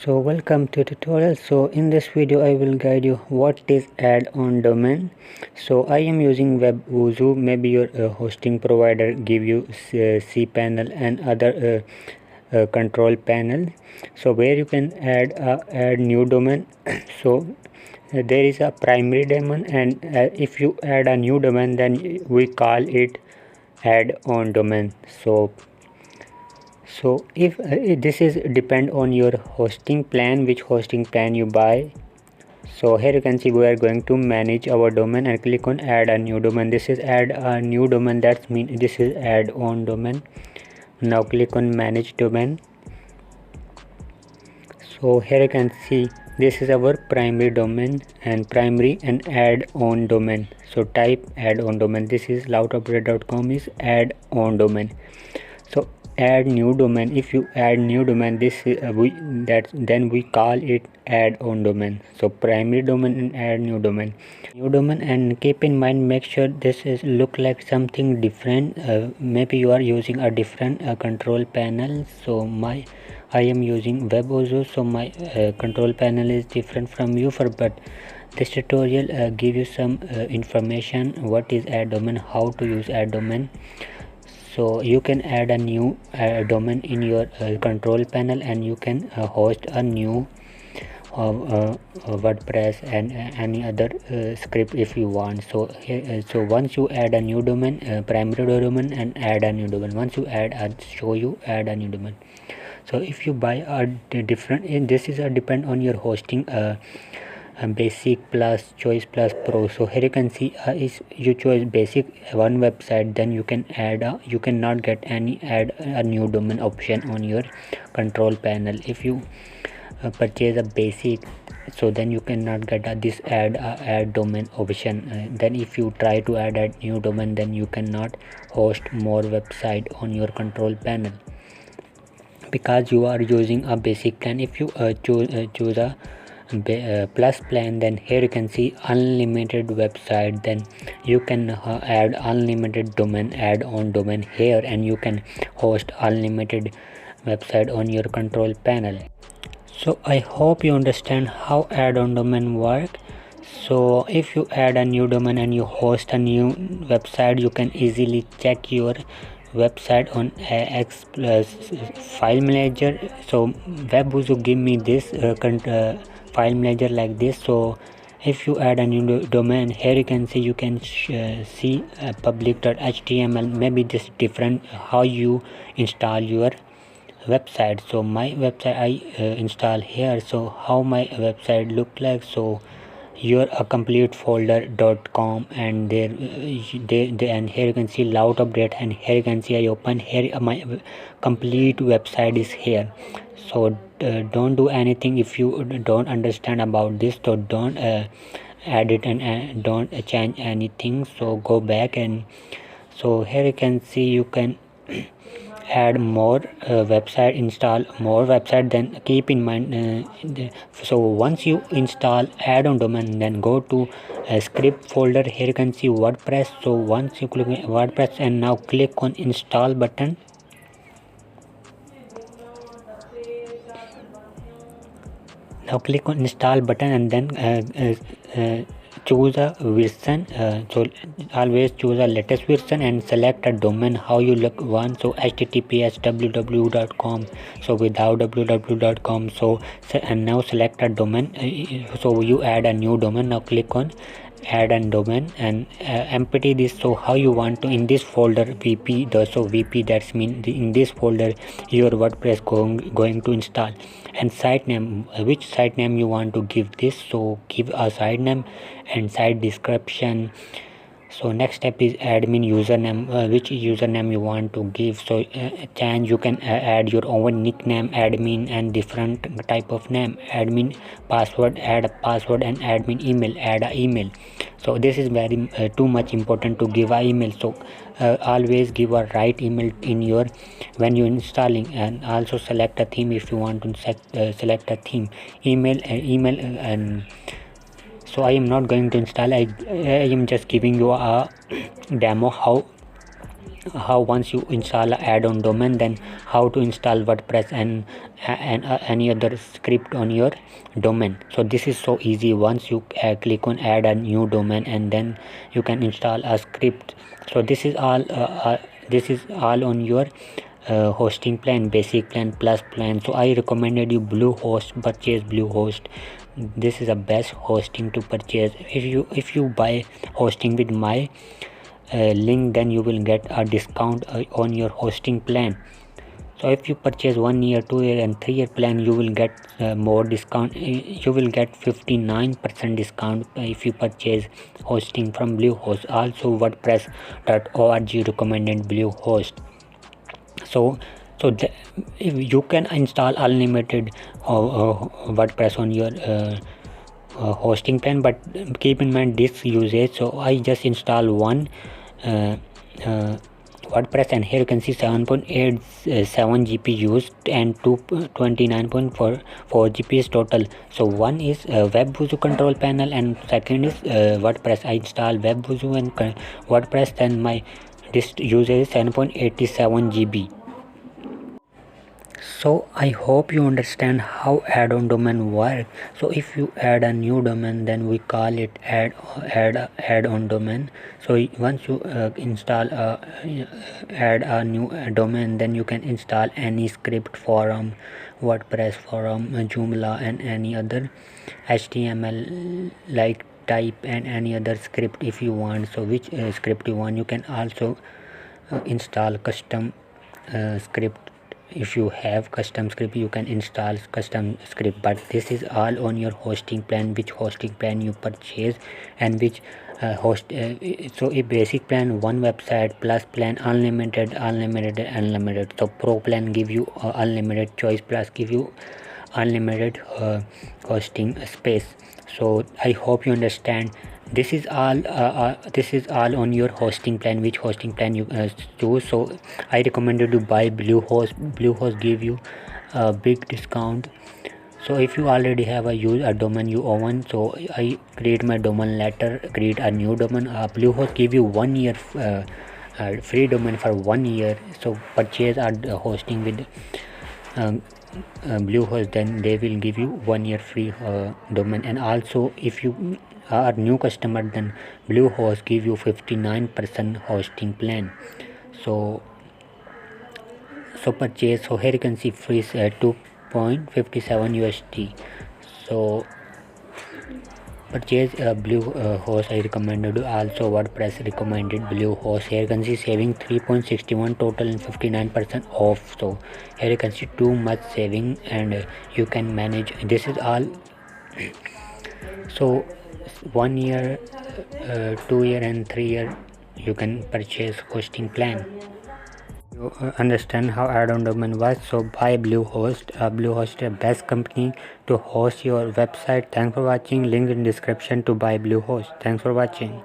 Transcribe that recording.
So welcome to tutorial. So in this video I will guide you what is add-on domain. So I am using WebOozie. Maybe your hosting provider give you cPanel and other control panel. So where you can add new domain. So there is a primary domain, and if you add a new domain, then we call it add-on domain. So if this is depend on your hosting plan, which hosting plan you buy. So here you can see we are going to manage our domain and click on add a new domain. This is add a new domain, that means this is add on domain. Now click on manage domain. So here you can see this is our primary domain and primary and add on domain. So type add on domain. This is loudupdate.com is add on domain. So add new domain. If you add new domain, this then we call it add on domain. So primary domain and add new domain. And keep in mind, make sure this is look like something different. Maybe you are using a different control panel. So I am using WebOozie, so my control panel is different from you. But this tutorial give you some information what is add domain, how to use add domain. So you can add a new domain in your control panel, and you can host a new WordPress and any other script if you want. So once you add a new domain, primary domain, and add a new domain, once you add, I'll show you add a new domain. So if you buy a different, this is a depend on your hosting basic plus choice plus pro. So here you can see is you choose basic one website, then you can add you cannot get any add a new domain option on your control panel. If you purchase a basic, so then you cannot get this add domain option. Then if you try to add a new domain, then you cannot host more website on your control panel because you are using a basic plan. If you choose a plus plan, then here you can see unlimited website, then you can add unlimited domain, add on domain here, and you can host unlimited website on your control panel. So I hope you understand how add on domain work. So if you add a new domain and you host a new website, you can easily check your website on X plus file manager. So WebOozie give me this file manager like this. So if you add a new domain, here you can see see public.html. maybe this different how you install your website. So my website I install here. So how my website look like, so your a complete folder.com, and there and here you can see loud update, and here you can see I open here my complete website is here. So don't do anything if you don't understand about this. So don't add it and don't change anything. So go back, and so here you can see you can add more website, install more website. Then keep in mind so once you install add on domain, then go to script folder. Here you can see WordPress. So once you click WordPress, and now click on install button. Now click on install button, and then choose a version. So always choose a latest version and select a domain how you look want. So https www.com, so without www.com. So and now select a domain. So you add a new domain. Now click on add a domain and empty this. So how you want to in this folder vp so vp, that's mean in this folder your WordPress going to install. And site name, which site name you want to give this, so give a site name and site description. So next step is admin username, which username you want to give. So change, you can add your own nickname admin and different type of name. Admin password, add a password, and admin email, add a email. So this is very too much important to give a email. So always give a right email in your when you installing. And also select a theme if you want to select a theme. Email and so I am not going to install. I am just giving you a demo how how once you install a add-on domain, then how to install WordPress and any other script on your domain. So this is so easy. Once you click on add a new domain, and then you can install a script. So this is all on your hosting plan, basic plan, plus plan. So I recommended you Bluehost. Purchase Bluehost. This is the best hosting to purchase. If you buy hosting with my link, then you will get a discount on your hosting plan. So if you purchase 1 year, 2 year and 3 year plan, you will get more discount. You will get 59% discount if you purchase hosting from Bluehost. Also WordPress.org recommended Bluehost. So if you can install unlimited WordPress on your hosting plan, but keep in mind this usage. So I just install one WordPress, and here you can see 7.87 GB used and 29.44 GB is total. So one is WebWuzu control panel, and second is WordPress. I install WebWuzu and WordPress, then my this usage is 7.87 GB. So I hope you understand how add-on domain work. So if you add a new domain, then we call it add-on domain. So once you install add a new domain, then you can install any script, forum, WordPress forum, Joomla and any other HTML like type and any other script if you want. So which script you want, you can also install custom script. If you have custom script, you can install custom script, but this is all on your hosting plan, which hosting plan you purchase and which so a basic plan, one website, plus plan unlimited. So pro plan give you unlimited choice, plus give you unlimited hosting space. So I hope you understand. This is all on your hosting plan, which hosting plan you choose. So I recommended to buy Bluehost give you a big discount. So if you already have a domain you own, so I create my domain later, create a new domain. Bluehost give you 1 year free domain for 1 year. So purchase a hosting with Bluehost, then they will give you 1 year free domain. And also if you are new customer, then Bluehost give you 59% hosting plan. So purchase. So here you can see free 2.57 USD. So purchase Bluehost. I recommended. Also WordPress recommended Bluehost. Here you can see saving 3.61 total and 59% off. So here you can see too much saving, and you can manage. This is all. So 1 year, 2 year and 3 year you can purchase hosting plan. You understand how add-on domain works. So buy Bluehost. Bluehost is the best company to host your website. Thanks for watching. Link in description to buy Bluehost. Thanks for watching.